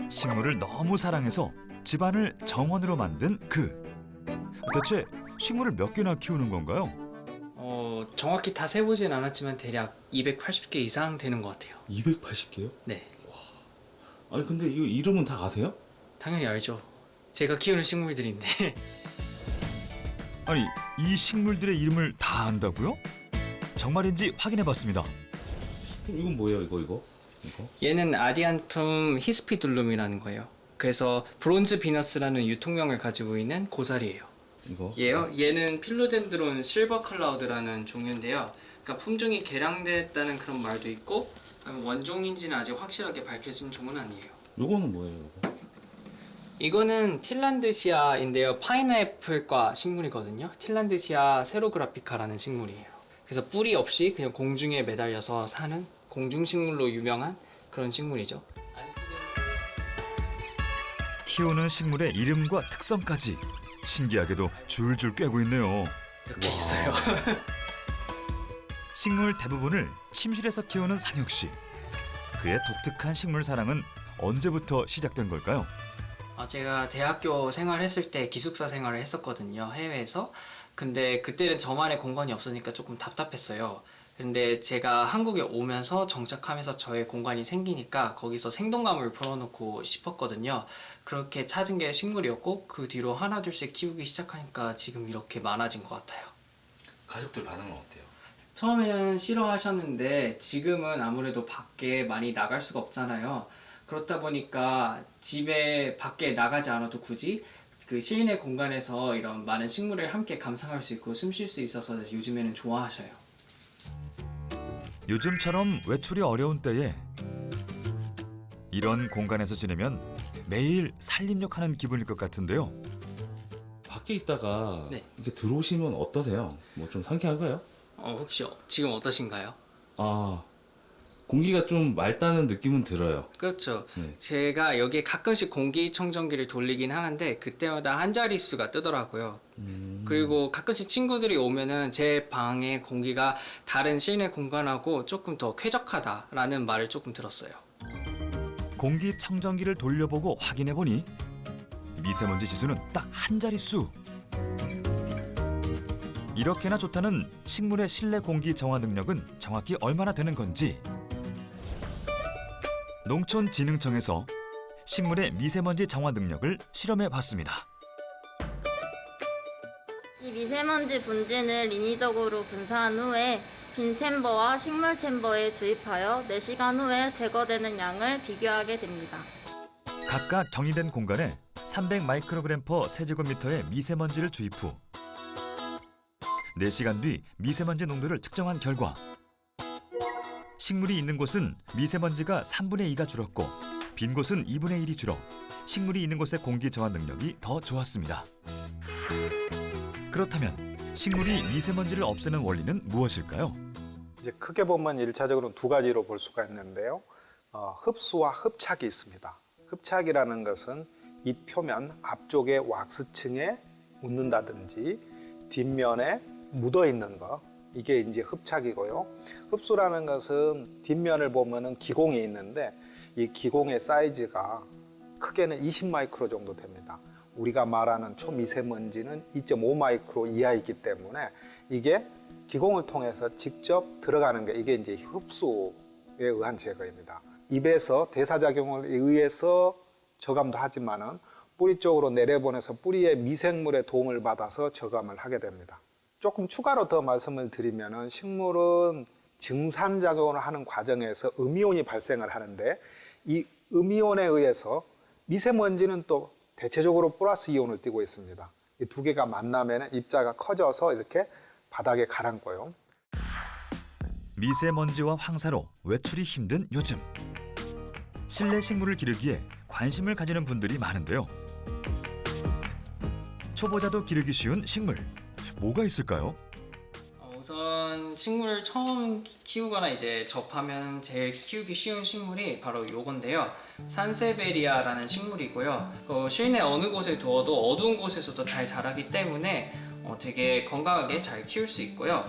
식물을 너무 사랑해서 집안을 정원으로 만든 대체 식물을 몇 개나 키우는 건가요? 정확히 다 세보진 않았지만 대략 280개 이상 되는 것 같아요. 280개요? 네. 아니 근데 이거 이름은 다 아세요? 당연히 알죠. 제가 키우는 식물들인데. 아니, 이 식물들의 이름을 다 안다고요? 정말인지 확인해봤습니다. 이건 뭐예요, 이거? 얘는 아디안툼 히스피둘룸이라는 거예요. 그래서 브론즈 비너스라는 유통명을 가지고 있는 고사리예요. 얘는 필로덴드론 실버 클라우드라는 종류인데요. 그러니까 품종이 개량됐다는 그런 말도 있고 원종인지는 아직 확실하게 밝혀진 종은 아니에요. 요거는 뭐예요, 이거? 이거는 틸란드시아인데요. 파인애플과 식물이거든요. 틸란드시아 세로그라피카라는 식물이에요. 그래서 뿌리 없이 그냥 공중에 매달려서 사는 공중식물로 유명한 그런 식물이죠. 키우는 식물의 이름과 특성까지 신기하게도 줄줄 꿰고 있네요. 이렇게 있어요. 식물 대부분을 침실에서 키우는 상혁 씨. 그의 독특한 식물 사랑은 언제부터 시작된 걸까요? 제가 대학교 생활했을 때 기숙사 생활을 했었거든요, 해외에서. 근데 그때는 저만의 공간이 없으니까 조금 답답했어요. 근데 제가 한국에 오면서 정착하면서 저의 공간이 생기니까 거기서 생동감을 불어넣고 싶었거든요. 그렇게 찾은 게 식물이었고 그 뒤로 하나 둘씩 키우기 시작하니까 지금 이렇게 많아진 것 같아요. 가족들 반응은 어때요? 처음에는 싫어하셨는데 지금은 아무래도 밖에 많이 나갈 수가 없잖아요. 그렇다 보니까 집에 밖에 나가지 않아도 굳이 그 실내 공간에서 이런 많은 식물을 함께 감상할 수 있고 숨 쉴 수 있어서 요즘에는 좋아하셔요. 요즘처럼 외출이 어려운 때에 이런 공간에서 지내면 매일 살림욕하는 기분일 것 같은데요. 밖에 있다가 네. 이렇게 들어오시면 어떠세요? 뭐 좀 상쾌한가요? 혹시 지금 어떠신가요? 아, 공기가 좀 맑다는 느낌은 들어요. 그렇죠. 네. 제가 여기에 가끔씩 공기청정기를 돌리긴 하는데 그때마다 한 자릿수가 뜨더라고요. 그리고 가끔씩 친구들이 오면은 제 방의 공기가 다른 실내 공간하고 조금 더 쾌적하다라는 말을 조금 들었어요. 공기청정기를 돌려보고 확인해보니 미세먼지 지수는 딱 한 자릿수. 이렇게나 좋다는 식물의 실내 공기 정화 능력은 정확히 얼마나 되는 건지 농촌진흥청에서 식물의 미세먼지 정화 능력을 실험해 봤습니다. 이 미세먼지 분진을 인위적으로 분사한 후에 빈 챔버와 식물 챔버에 주입하여 4시간 후에 제거되는 양을 비교하게 됩니다. 각각 격리된 공간에 300 마이크로그램 퍼 세제곱미터의 미세먼지를 주입 후 4시간 뒤 미세먼지 농도를 측정한 결과 식물이 있는 곳은 미세먼지가 3분의 2가 줄었고 빈 곳은 2분의 1이 줄어 식물이 있는 곳의 공기 정화 능력이 더 좋았습니다. 그렇다면 식물이 미세먼지를 없애는 원리는 무엇일까요? 이제 크게 보면 1차적으로 두 가지로 볼 수가 있는데요. 흡수와 흡착이 있습니다. 흡착이라는 것은 이 표면 앞쪽의 왁스층에 묻는다든지 뒷면에 묻어 있는 거, 이게 이제 흡착이고요. 흡수라는 것은 뒷면을 보면은 기공이 있는데 이 기공의 사이즈가 크게는 20 마이크로 정도 됩니다. 우리가 말하는 초미세먼지는 2.5 마이크로 이하이기 때문에 이게 기공을 통해서 직접 들어가는 게 이게 이제 흡수에 의한 제거입니다. 입에서 대사작용을 의해서 저감도 하지만은 뿌리 쪽으로 내려보내서 뿌리의 미생물의 도움을 받아서 저감을 하게 됩니다. 조금 추가로 더 말씀을 드리면은 식물은 증산작용을 하는 과정에서 음이온이 발생을 하는데 이 음이온에 의해서 미세먼지는 또 대체적으로 플러스 이온을 띠고 있습니다. 이 두 개가 만나면 입자가 커져서 이렇게 바닥에 가라앉고요. 미세먼지와 황사로 외출이 힘든 요즘. 실내 식물을 기르기에 관심을 가지는 분들이 많은데요. 초보자도 기르기 쉬운 식물, 뭐가 있을까요? 우선 식물을 처음 키우거나 이제 접하면 제일 키우기 쉬운 식물이 바로 요건데요. 산세베리아라는 식물이고요. 실내 어느 곳에 두어도 어두운 곳에서도 잘 자라기 때문에 되게 건강하게 잘 키울 수 있고요.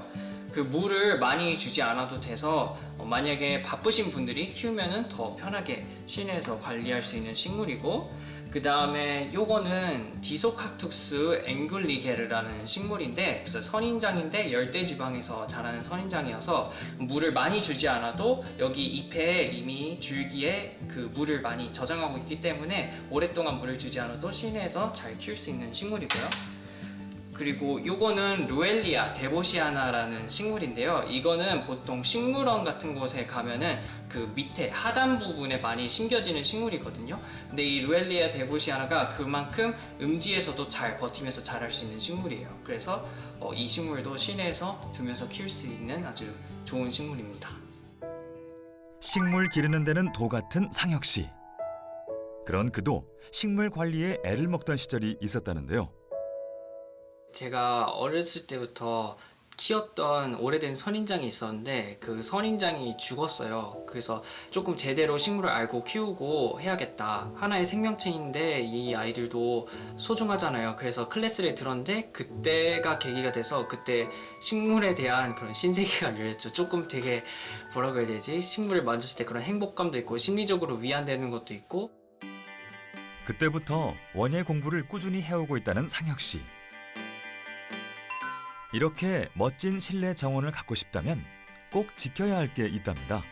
그 물을 많이 주지 않아도 돼서 만약에 바쁘신 분들이 키우면은 더 편하게 실내에서 관리할 수 있는 식물이고, 그 다음에 요거는 디소칵투스 앵글리게르라는 식물인데, 그래서 선인장인데 열대지방에서 자라는 선인장이어서 물을 많이 주지 않아도 여기 잎에 이미 줄기에 그 물을 많이 저장하고 있기 때문에 오랫동안 물을 주지 않아도 실내에서 잘 키울 수 있는 식물이고요. 그리고 요거는 루엘리아 데보시아나라는 식물인데요. 이거는 보통 식물원 같은 곳에 가면은 그 밑에 하단 부분에 많이 심겨지는 식물이거든요. 근데 이 루엘리아 데보시아나가 그만큼 음지에서도 잘 버티면서 자랄 수 있는 식물이에요. 그래서 이 식물도 실내에서 두면서 키울 수 있는 아주 좋은 식물입니다. 식물 기르는 데는 도 같은 상혁 씨. 그런 그도 식물 관리에 애를 먹던 시절이 있었다는데요. 제가 어렸을 때부터 키웠던 오래된 선인장이 있었는데 그 선인장이 죽었어요. 그래서 조금 제대로 식물을 알고 키우고 해야겠다. 하나의 생명체인데 이 아이들도 소중하잖아요. 그래서 클래스를 들었는데 그때가 계기가 돼서 그때 식물에 대한 그런 신세계가 열렸죠. 조금 되게 뭐라고 해야 되지? 식물을 만졌을 때 그런 행복감도 있고 심리적으로 위안되는 것도 있고. 그때부터 원예 공부를 꾸준히 해오고 있다는 상혁 씨. 이렇게 멋진 실내 정원을 갖고 싶다면 꼭 지켜야 할 게 있답니다.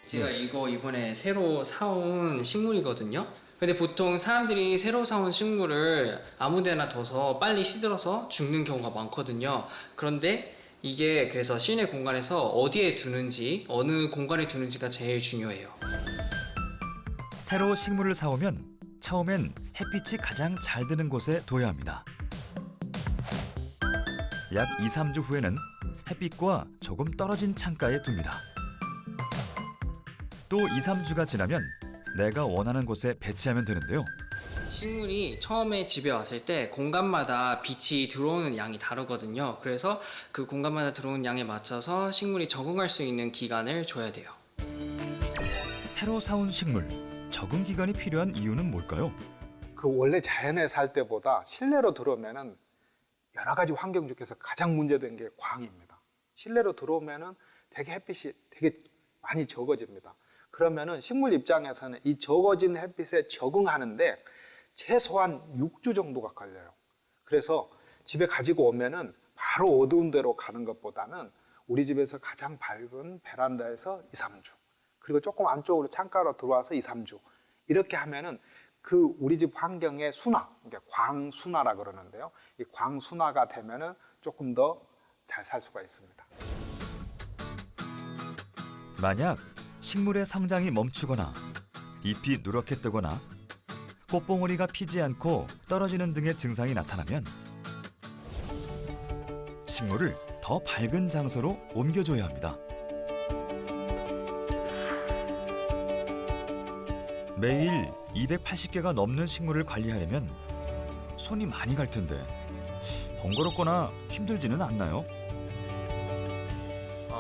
제가 이거 이번에 새로 사온 식물이거든요. 근데 보통 사람들이 새로 사온 식물을 아무데나 둬서 빨리 시들어서 죽는 경우가 많거든요. 그런데 이게 그래서 실내 공간에서 어디에 두는지, 어느 공간에 두는지가 제일 중요해요. 새로 식물을 사오면 처음엔 햇빛이 가장 잘 드는 곳에 둬야 합니다. 약 2, 3주 후에는 햇빛과 조금 떨어진 창가에 둡니다. 또 2, 3주가 지나면 내가 원하는 곳에 배치하면 되는데요. 식물이 처음에 집에 왔을 때 공간마다 빛이 들어오는 양이 다르거든요. 그래서 그 공간마다 들어오는 양에 맞춰서 식물이 적응할 수 있는 기간을 줘야 돼요. 새로 사온 식물, 적응 기간이 필요한 이유는 뭘까요? 그 원래 자연에 살 때보다 실내로 들어오면은 여러 가지 환경 중에서 가장 문제된 게 광입니다. 실내로 들어오면은 되게 햇빛이 되게 많이 적어집니다. 그러면은 식물 입장에서는 이 적어진 햇빛에 적응하는데 최소한 6주 정도가 걸려요. 그래서 집에 가지고 오면은 바로 어두운 데로 가는 것보다는 우리 집에서 가장 밝은 베란다에서 2, 3주, 그리고 조금 안쪽으로 창가로 들어와서 2, 3주 이렇게 하면은 그 우리 집 환경의 순화, 그러니까 광순화라 그러는데요. 이 광순화가 되면은 조금 더 잘 살 수가 있습니다. 만약 식물의 성장이 멈추거나 잎이 누렇게 뜨거나 꽃봉오리가 피지 않고 떨어지는 등의 증상이 나타나면 식물을 더 밝은 장소로 옮겨줘야 합니다. 매일 280개가 넘는 식물을 관리하려면 손이 많이 갈 텐데 번거롭거나 힘들지는 않나요?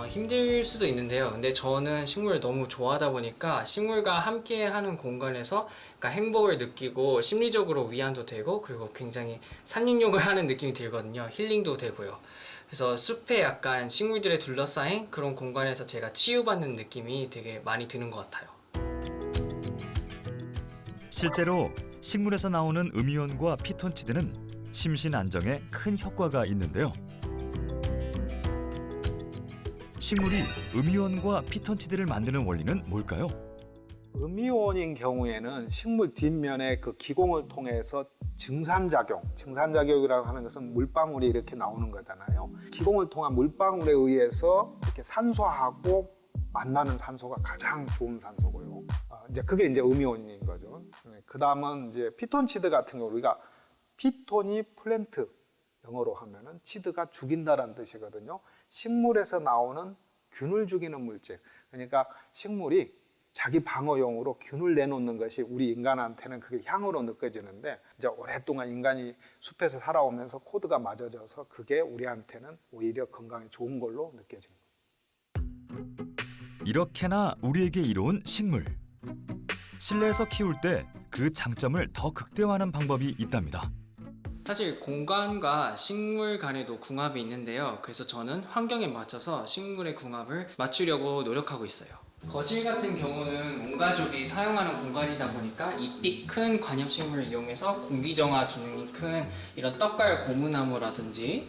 힘들 수도 있는데요. 근데 저는 식물을 너무 좋아하다 보니까 식물과 함께 하는 공간에서 그러니까 행복을 느끼고 심리적으로 위안도 되고 그리고 굉장히 산책욕을 하는 느낌이 들거든요. 힐링도 되고요. 그래서 숲에 약간 식물들에 둘러싸인 그런 공간에서 제가 치유받는 느낌이 되게 많이 드는 것 같아요. 실제로 식물에서 나오는 음이온과 피톤치드는 심신 안정에 큰 효과가 있는데요. 식물이 음이온과 피톤치드를 만드는 원리는 뭘까요? 음이온인 경우에는 식물 뒷면에 그 기공을 통해서 증산작용이라고 하는 것은 물방울이 이렇게 나오는 거잖아요. 기공을 통한 물방울에 의해서 이렇게 산소하고 만나는 산소가 가장 좋은 산소고요. 이제 그게 이제 음이온인 거죠. 그 다음은 이제 피톤치드 같은 경우 우리가 피톤이 플랜트, 영어로 하면은 치드가 죽인다라는 뜻이거든요. 식물에서 나오는 균을 죽이는 물질. 그러니까 식물이 자기 방어용으로 균을 내놓는 것이 우리 인간한테는 그게 향으로 느껴지는데 이제 오랫동안 인간이 숲에서 살아오면서 코드가 맞아져서 그게 우리한테는 오히려 건강에 좋은 걸로 느껴지는 거예요. 이렇게나 우리에게 이로운 식물. 실내에서 키울 때 그 장점을 더 극대화하는 방법이 있답니다. 사실 공간과 식물 간에도 궁합이 있는데요. 그래서 저는 환경에 맞춰서 식물의 궁합을 맞추려고 노력하고 있어요. 거실 같은 경우는 온 가족이 사용하는 공간이다 보니까 잎이 큰 관엽식물을 이용해서 공기정화 기능이 큰 이런 떡갈 고무나무라든지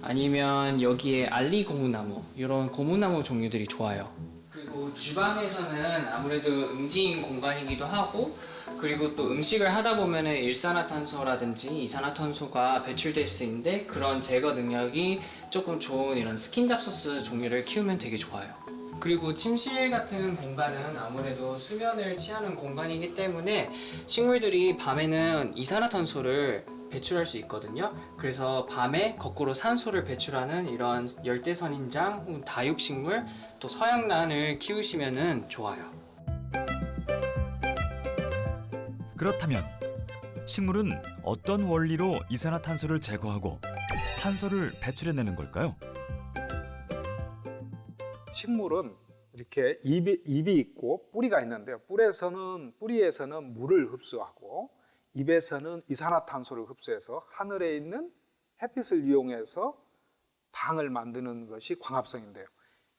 아니면 여기에 알리 고무나무, 이런 고무나무 종류들이 좋아요. 그리고 주방에서는 아무래도 음지인 공간이기도 하고 그리고 또 음식을 하다 보면 일산화탄소라든지 이산화탄소가 배출될 수 있는데 그런 제거 능력이 조금 좋은 이런 스킨 잡소스 종류를 키우면 되게 좋아요. 그리고 침실 같은 공간은 아무래도 수면을 취하는 공간이기 때문에 식물들이 밤에는 이산화탄소를 배출할 수 있거든요. 그래서 밤에 거꾸로 산소를 배출하는 이런 열대선인장 혹은 다육식물 또 서양란을 키우시면 좋아요. 그렇다면 식물은 어떤 원리로 이산화탄소를 제거하고 산소를 배출해내는 걸까요? 식물은 이렇게 잎이 있고 뿌리가 있는데요. 뿌리에서는 물을 흡수하고 잎에서는 이산화탄소를 흡수해서 하늘에 있는 햇빛을 이용해서 당을 만드는 것이 광합성인데요.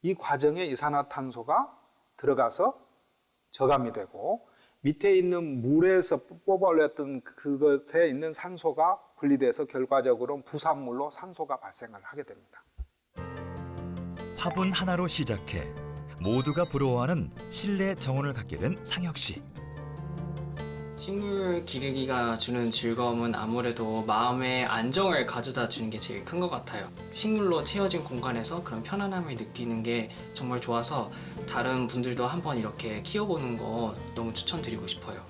이 과정에 이산화탄소가 들어가서 저감이 되고 밑에 있는 물에서 뽑아 올렸던 그것에 있는 산소가 분리돼서 결과적으로 부산물로 산소가 발생을 하게 됩니다. 화분 하나로 시작해 모두가 부러워하는 실내 정원을 갖게 된 상혁 씨. 식물 기르기가 주는 즐거움은 아무래도 마음의 안정을 가져다 주는 게 제일 큰 것 같아요. 식물로 채워진 공간에서 그런 편안함을 느끼는 게 정말 좋아서 다른 분들도 한번 이렇게 키워보는 거 너무 추천드리고 싶어요.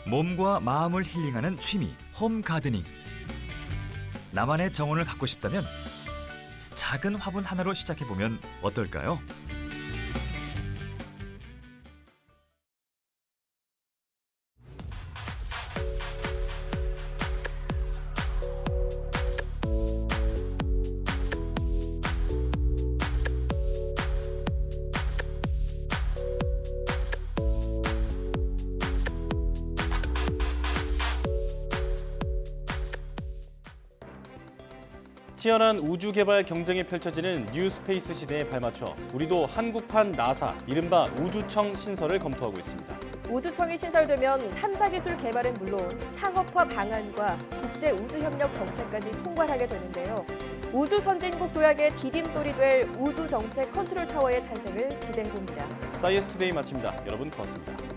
몸과 마음을 힐링하는 취미 홈 가드닝. 나만의 정원을 갖고 싶다면 작은 화분 하나로 시작해보면 어떨까요? 치열한 우주 개발 경쟁이 펼쳐지는 뉴스페이스 시대에 발맞춰 우리도 한국판 나사, 이른바 우주청 신설을 검토하고 있습니다. 우주청이 신설되면 탐사기술 개발은 물론 상업화 방안과 국제우주협력 정책까지 총괄하게 되는데요. 우주 선진국 도약의 디딤돌이 될 우주정책 컨트롤타워의 탄생을 기대해봅니다. 사이언스 투데이 마칩니다. 여러분 고맙습니다.